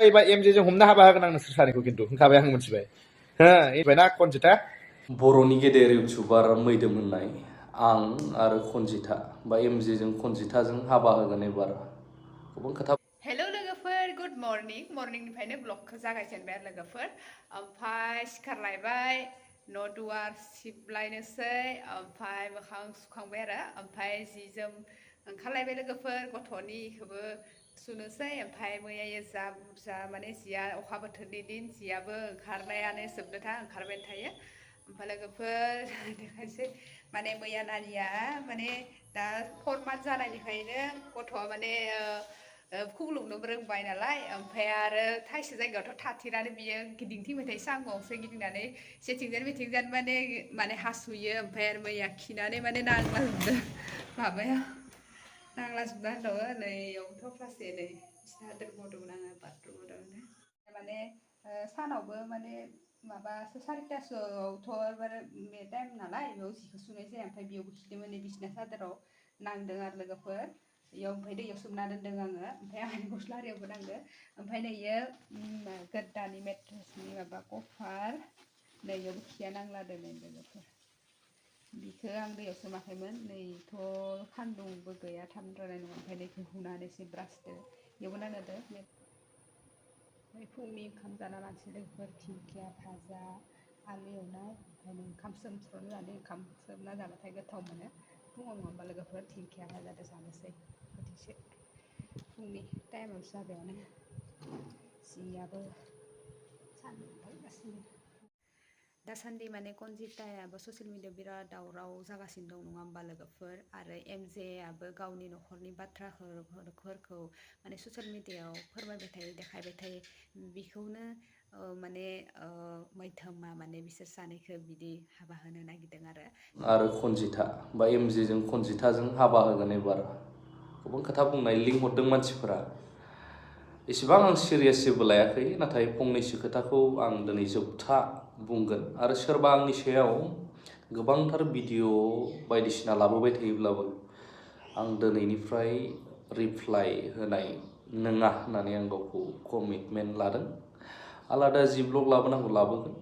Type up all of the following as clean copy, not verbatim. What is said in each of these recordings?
एबा एमजेजों हमनो हाबा होगोन आं नोंसोर सानैखौ खिन्थु होनखाबाय आं मोनथिबाय हो एबायना कनजिता बर'नि गेदेर इउटुबार मैदोम होननाय आं आरो कनजिता बा एमजेजों कनजिताजों हाबा होगोन एबार गोबां खोथा। हेल' लोगोफोर गुड मर्निंनिफ्रायनो ब्लगखौ जागायजेनबाय आरो लोगोफोर ओमफ्राय सिखारलायबाय न' दुवार सिबलायनोसै ओमफ्राय मोखां सुखांबाय आरो ओमफ्राय जि जोम ओंखारलायबाय लोगोफोर गथ'निखौबो सुनोसै ओमफ्राय मैया जा बुरजा माने जिया अखा बोथोरनि दिन जियाबो ओंखारनायानो जोबनोथा ओंखारबायानो थायो ओमफ्राय लोगोफोर देखायसै माने मैया नानिया माने दा 4 मान्थ जानायनिफ्रायनो गथ'आ माने खुग्लुबनोबो रोंबाय नालाय ओमफ्राय आरो थाइसे जायगायावथ' थाथेरानो बियो गिदिंथिंबाय थायो सां गंसे गिदिंनानै जेथिंजाय बेथिंजाय माने हासुयो ओमफ्राय आरो मैया खिनानै माने नांलाजोबदों माबाया नांलाजोबना दङ नैयावथ' फार्स्ट नै बिसिना दोनबावदोंमोन आङो बाथरुमाव दंनो माने सानावबो माने माबासो 4टासोआवथ' बे टाइम नालाय बेयाव जिखौ सुनाय जाया ओमफ्राय बेयावबो खिदोंमोन नै बिसिना सादोराव नांदों आरो लोगोफोर इयाव ओमफ्राय दैयाव सोमना दोन्दों आङो ओमफ्राय आंनि गस्ला आरियावबो नांदों ओमफ्राय नैयो गोदानि मेट्रेसनि माबा कभार नैयावबो खिया नांलादों नै लोगोफोर बिखौ आं दैयाव सोमाखैमोन नैथ' सान्दुंबो गैया थान्दाराय नङा ओमफ्राय नैखौ हुनानैसो ब्रासदो बेयावबो नांलादों ओमफ्राय फुंनि ओंखाम जाना लानोसै लोगोफोर दिंखिया भाजा आलु एवनाय ओमफ्राय ओंखाम सोमस्र'नो जादों ओंखाम सोमना जाबाथाय गोथाव मोनो फुङाव नङाबा लोगोफोर दिंखिया भाजादो जानोसै बोथिसे फुंनि टाइमाव जाबायानो जियाबो सान्दुं फैगासिनो दासान्दि माने कनजितायाबो ससियेल मिडियायाव बिराद दावराव जागासिनो दं नङा होमबा लोगोफोर आरो एमजेआबो गावनि न'खरनि बाथ्राफोरखौ माने ससियेल मिडियायाव फोरमायबाय थायो देखायबाय थायो बेखौनो माने मैथोमा माने बिसोर सानैखौ बिदि हाबा होनो नागिरदों आरो कनजिता बा एमजेजों कनजिताजों हाबा होगोन एबार गोबां खोथा बुंनाय लिंक हरदों मानसिफोरा एसेबां आं सिरियास जेबो लायाखै नाथाय फंनैसो खोथाखौ आं दिनै जोबथा बुंगोन आरो सोरबा आंनि सायाव गोबांथार भिडिअ बायदिसिना लाबोबाय थायोब्लाबो आं दिनैनिफ्राय रिप्लाइ होनाय नङा होननानै आं गावखौ कमिटमेन्ट लादों आलादा जि ब्लग लाबोनांगौ लाबोगोन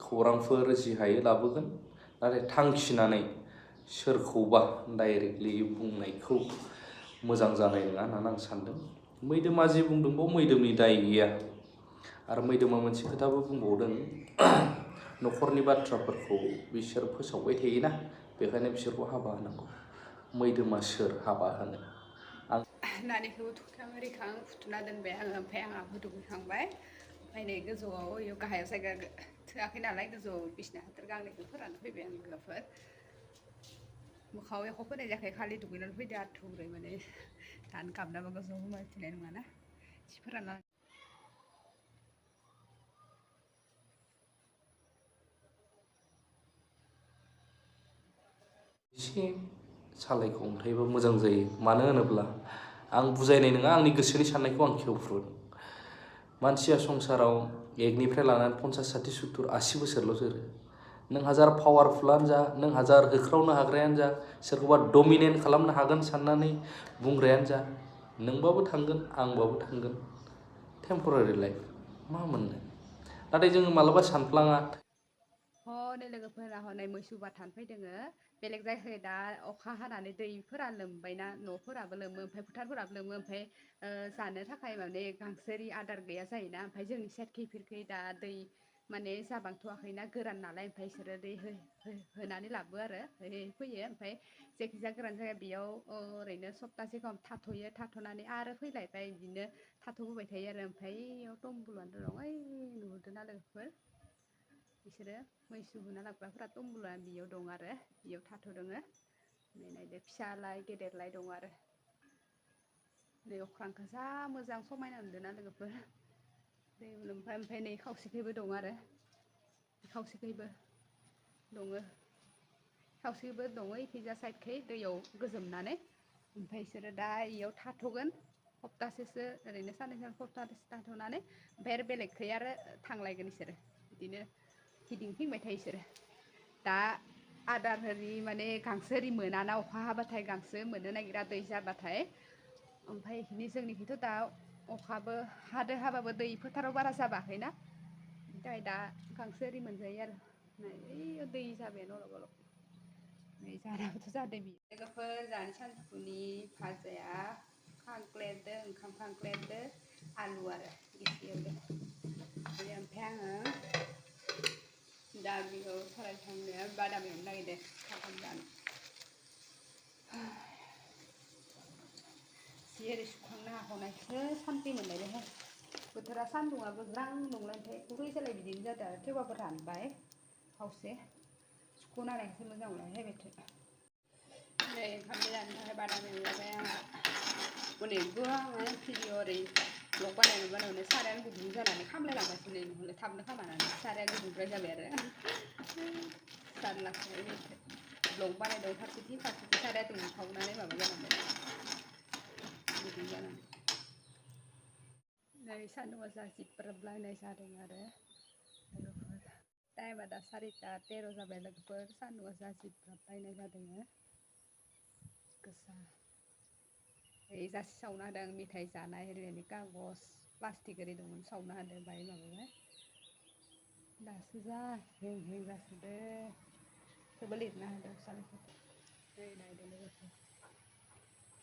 खौरांफोर जि हायो लाबोगोन नाथाय थांखिनानै सोरखौबा डाइरेक्टलि बुंनायखौ मोजां जानाय नङा होननानै आं सानदों मैदोमा जि बुंदों बाव मैदोमनि दाय गैया आरो मैदोमा मोनसे खोथाबो बुंबावदों न'खरनि बाथ्राफोरखौ बिसोर फोसावबाय थायोना बेखायनो बिसोरखौ हाबा होनांगौ मैदोमा सोर हाबा होनो आं नानिखौबो थुखां आरिखां फुथुना दोनबाय आङो ओमफ्राय आंहाबो दुगैखांबाय ओमफ्राय नै गोजौआव इयाव गाहायाव जायगा थोआखै नालाय गोजौआव बिसिना हाथर गांनैखौ फोरानना फैबाय आं लोगोफोर मोखाङाव एख' फोनाय जायाखै खालि दुगैनानै फैदो आथुरै माने दानो गाबनाबो गोजौआव होमायफिननाय नङाना सि फोरानना एसे सालायखौ हमथायोबा मोजां जायो मानो होनोब्ला आं बुजायनाय नङा आंनि गोसोनि साननायखौ आं खेवफ्रुदों मानसिया संसाराव 1निफ्राय लानानै 50 60 70 80 बोसोरल' जोरो नों हाजार पावारफुलानो जा नों हाजार होख्रावनो हाग्रायानो जा सोरखौबा डमिनेट खालामनो हागोन साननानै बुंग्रायानो जा नोंबाबो थांगोन आंबाबो थांगोन टेम्परारि लाइफ मा मोननो नाथाय जोङो मालाबा सानफ्लाङा हनै लोगोफोरा हनै मैसो बाथानो फैदोङो बेलेग जायगायाव दा अखा हानानै दैफोरा लोमबायना न'फोराबो लोमो ओमफ्राय फोथारफोराबो लोमो ओमफ्राय जानो थाखाय माने गांसोरि आदार गैया जायोना ओमफ्राय जोंनि साइडखैफोरखै दा दै माने जाबांथ'वाखैना गोरान नालाय ओमफ्राय बिसोरो दै होनानै लाबो आरो फैयो ओमफ्राय जायखिजाया गोरान जायगा बेयाव ओरैनो सप्तासे गाहाम थाथ'यो थाथ'नानै आरो फैलायबाय बिदिनो थाथ'बोबाय थायो आरो ओमफ्राय इयाव तम्बुलानो दं ओइ नुहुरदोंना लोगोफोर बिसोरो मैसो होना लाबोग्राफोरा तम्बुला बेयाव दं आरो बेयाव थाथ'दोङो नै नायदो फिसालाय गेदेरलाय दं आरो नै अख्रांखौ जा मोजां समायना नुदोंना लोगोफोर दै ओमफ्राय नै खावसेखैबो दं आरो खावसेखैबो दङ खावसेखैबो दङ इखैजा साइडखै दैयाव गोजोमनानै ओमफ्राय बिसोरो दा इयाव थाथ'गोन सप्तासेसो ओरैनो साननै सप्तासेसो थाथ'नानै ओमफ्राय आरो बेलेगखै आरो थांलायगोन बिसोरो बिदिनो गिदिंथिंबाय थायो बिसोरो दा आदार होरि माने गांसो ओरि मोनाना अखा हाबाथाय गांसो मोननो नागिरा दै जाबाथाय ओमफ्राय जोंनिखैथ' दा अखाबो हाबाबो दै फोथाराव बारा जाबाखैना बिनि थाखाय दा गांसो ओरि मोनजायो आरो नै दै जाबायानो अलप अलप नै जानाबोथ' जादों बियो लोगोफोर जानि सानजौफुनि भाजाया खांख्लेरदो ओंखाम खांख्लेरदो आलु आरो एसे एवदो ओमफ्राय आङो दा बेखौ सारायखांनाया बादाम एवनो नागिरदों खाम जानो जि ओरै सुखांनो हाखावनायसो सान्थि मोनलायदोंहाय बोथोरा सान्दुंआबो ज्रां दुंलायनोथाय गुबै जालाय बिदिनो जादों आरो थेवबाबो रानबाय खावसे सुख'नो हानायखायसो मोजां मोनलायहाय बोथोर नै ओंखाम जानो थाखाय बादाम एवलायबाय आंहा अनेकबो आङो भिडिअ ओरै ब्लग बानायनो सारायानो गुदुं जानानै खामलायलांगासिनो नहले थाबनो खामानानै साराया गुदुंद्राय जाबाय आरो जारलासो ब्लग बानायदों फारसेथिं साराया दुंखावनानै माबा जालांबाय गुदुं जानानै नै सान्दुंआ जा जिब्राबलायनाय जादों आरो लोगोफोर टाइमआ दा 4:13 जाबाय लोगोफोर सान्दुंआ जा जिब्राबलायनाय जादों गोसा ओइ जासि सावना होदों मेथाइ जानाय ओरैनो कागज प्लास्टिक ओरै दंमोन सावना होदों बाहाय माबाबाय दासो जा हें हें जासोदो थेवबो लिरना होदों सानैखौ नै नायदो लोगोफोर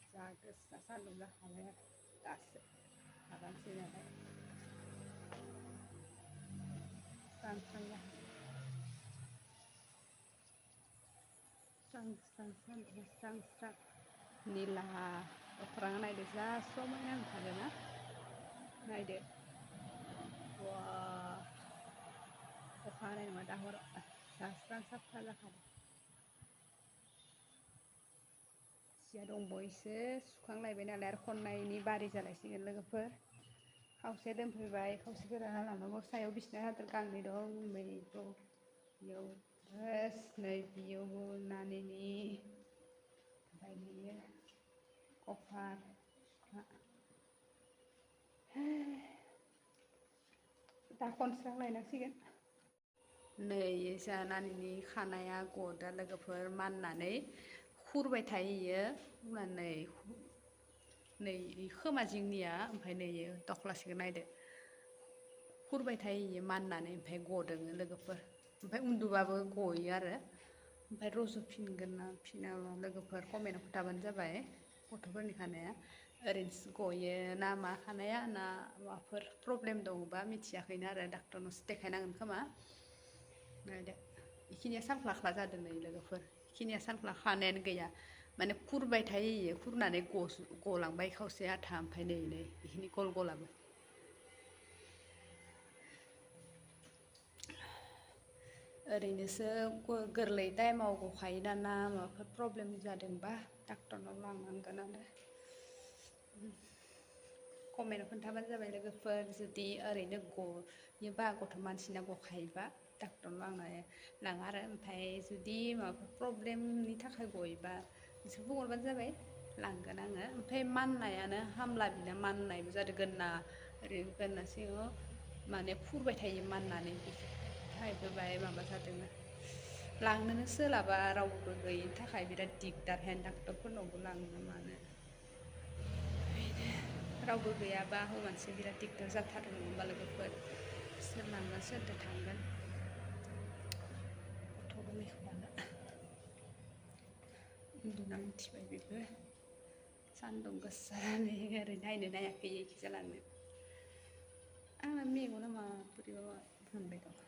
जा गोसा सान्दुं जाखाबाय आरो दासो माबानोसै नालाय स्रां स्रां जाखाबाय स्रां स्रां सान्दुंआ स्रां स्रां निला अख्राङा नायदो जा समायना ओंखारोना नायदो बा अखा हानाय नङा दा हराव जा स्रां साफा जाखादों सिया दंबावोसो सुखांलायबाय नालाय आरो खननायनि बारि जालायसिगोन लोगोफोर खावसे दोनफैबाय खावसेखौ रानना लानांगौ सायाव बिसिना हादर गांनै दं मैखौ बेयाव नै बेयावबो नानिनि ओमफ्राय बेयो कभार दा खनस्रांलायनांसिगोन नै जानानैनि खानाया गदा लोगोफोर माननानै खुरबाय थायो खुरनानै नै खोमा जिंनिया ओमफ्राय नै दख्लासेखौ नायदो खुरबाय थायो माननानै ओमफ्राय गदों लोगोफोर ओमफ्राय उन्दुबाबो गयो आरो ओमफ्राय रज'फिनगोन ना फिनाबा लोगोफोर कमेन्टआव खोथाबानो जाबाय गथ'फोरनि खानाया ओरैनोसो गयो ना मा खानाया ना माबाफोर प्रब्लेम दङबा मिथियाखैनो आरो डाक्टरनावसो देखायनांगोन खोमा नायदो बेखिनिया सानख्लाख्ला जादों नै लोगोफोर बेखिनिया सानख्ला खानायानो गैया माने खुरबाय थायो खुरनानै गलांबाय खावसे आथा ओमफ्राय नै बेखिनि गल गलाबो ओरैनोसो गोरलै टाइमाव गखायो दाना माबाफोर प्रब्लेम जादोंबा डाक्टरनाव लांनांगोन आरो कमेन्टआव खोन्थाबानो जाबाय लोगोफोर जुदि ओरैनो गयोबा गथ' मानसिना गखायोबा डाक्टरनाव लाङा आरो ओमफ्राय जुदि माबाफोर प्रब्लेमनि थाखाय गयोबा बिसोर बुंहरबानो जाबाय लांगोन आङो ओमफ्राय माननायानो हामला बिना माननायबो जादों गोदना ओरै गोदना सिङाव माने फुरबाय थायो माननानै थाखायबो बाहाय माबा जादों लांनोनो सोलाबा रावबो गैयिनि थाखाय बिराद दिगदार हेन डाक्टरफोरनावबो लांनो मानो रावबो गैयाबा हौवानोसो बिराद दिगदार जाथारो नङा होमबा लोगोफोर सोर लांगोन सोरदो थांगोन गथ' गोरलैखौ लानो उन्दुना मिथिबाय बेबो सान्दुं गोसा ओरै नायनो नायाखै एखि जालांनो आंना मेगना मा बोरैबा मोनबाय दं